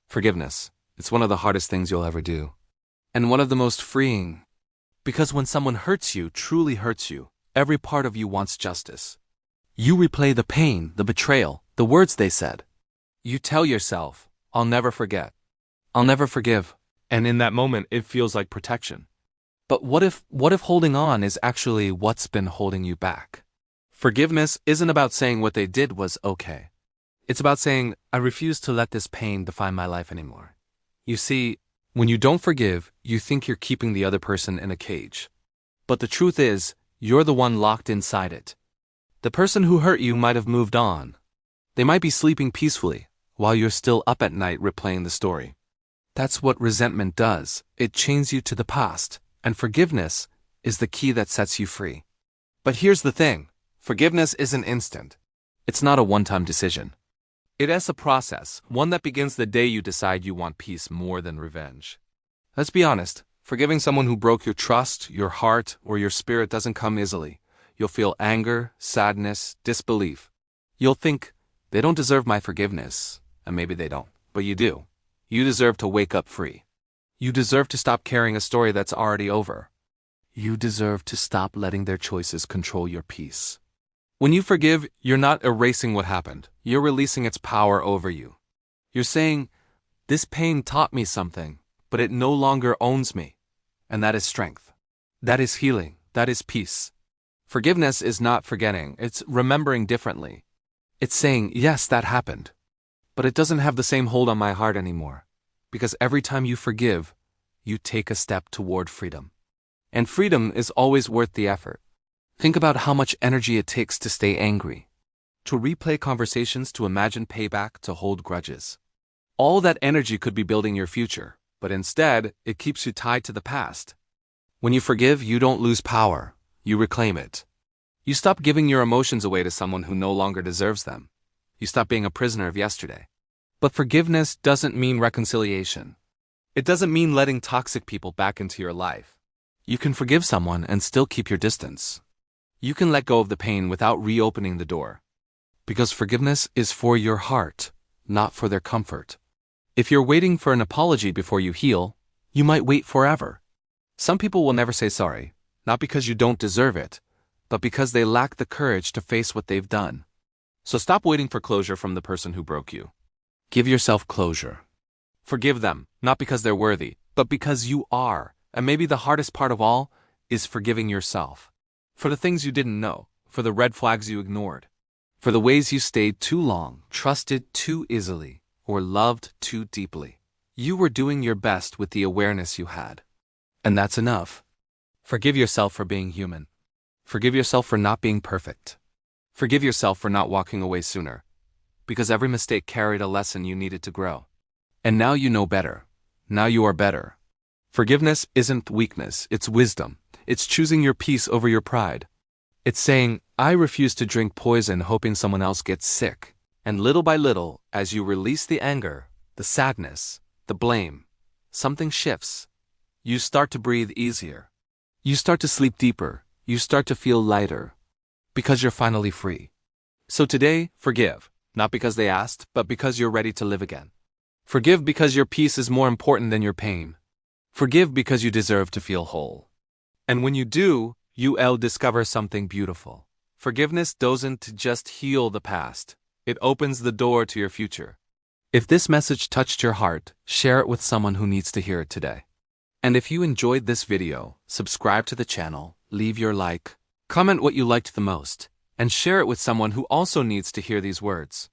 Forgiveness. It's one of the hardest things you'll ever do. And one of the most freeing. Because when someone hurts you, truly hurts you, every part of you wants justice. You replay the pain, the betrayal, the words they said. You tell yourself, I'll never forget. I'll never forgive. And in that moment, it feels like protection. But what if holding on is actually what's been holding you back? Forgiveness isn't about saying what they did was okay. It's about saying, I refuse to let this pain define my life anymore. You see, when you don't forgive, you think you're keeping the other person in a cage. But the truth is, you're the one locked inside it. The person who hurt you might have moved on. They might be sleeping peacefully, while you're still up at night replaying the story. That's what resentment does. It chains you to the past, and forgiveness is the key that sets you free. But here's the thing. Forgiveness isn't instant. It's not a one-time decision. It is a process, one that begins the day you decide you want peace more than revenge. Let's be honest, forgiving someone who broke your trust, your heart, or your spirit doesn't come easily. You'll feel anger, sadness, disbelief. You'll think, they don't deserve my forgiveness, and maybe they don't, but you do. You deserve to wake up free. You deserve to stop carrying a story that's already over. You deserve to stop letting their choices control your peace. When you forgive, you're not erasing what happened. You're releasing its power over you. You're saying, this pain taught me something, but it no longer owns me. And that is strength. That is healing. That is peace. Forgiveness is not forgetting. It's remembering differently. It's saying, yes, that happened. But it doesn't have the same hold on my heart anymore. Because every time you forgive, you take a step toward freedom. And freedom is always worth the effort. Think about how much energy it takes to stay angry, to replay conversations, to imagine payback, to hold grudges. All that energy could be building your future, but instead, it keeps you tied to the past. When you forgive, you don't lose power, you reclaim it. You stop giving your emotions away to someone who no longer deserves them. You stop being a prisoner of yesterday. But forgiveness doesn't mean reconciliation. It doesn't mean letting toxic people back into your life. You can forgive someone and still keep your distance. You can let go of the pain without reopening the door. Because forgiveness is for your heart, not for their comfort. If you're waiting for an apology before you heal, you might wait forever. Some people will never say sorry, not because you don't deserve it, but because they lack the courage to face what they've done. So stop waiting for closure from the person who broke you. Give yourself closure. Forgive them, not because they're worthy, but because you are. And maybe the hardest part of all is forgiving yourself. For the things you didn't know, for the red flags you ignored, for the ways you stayed too long, trusted too easily, or loved too deeply. You were doing your best with the awareness you had. And that's enough. Forgive yourself for being human. Forgive yourself for not being perfect. Forgive yourself for not walking away sooner. Because every mistake carried a lesson you needed to grow. And now you know better. Now you are better. Forgiveness isn't weakness, it's wisdom. It's choosing your peace over your pride. It's saying, I refuse to drink poison hoping someone else gets sick. And little by little, as you release the anger, the sadness, the blame, something shifts. You start to breathe easier. You start to sleep deeper. You start to feel lighter. Because you're finally free. So today, forgive. Not because they asked, but because you're ready to live again. Forgive because your peace is more important than your pain. Forgive because you deserve to feel whole. And when you do, you'll discover something beautiful. Forgiveness doesn't just heal the past. It opens the door to your future. If this message touched your heart, share it with someone who needs to hear it today. And if you enjoyed this video, subscribe to the channel, leave your like, comment what you liked the most, and share it with someone who also needs to hear these words.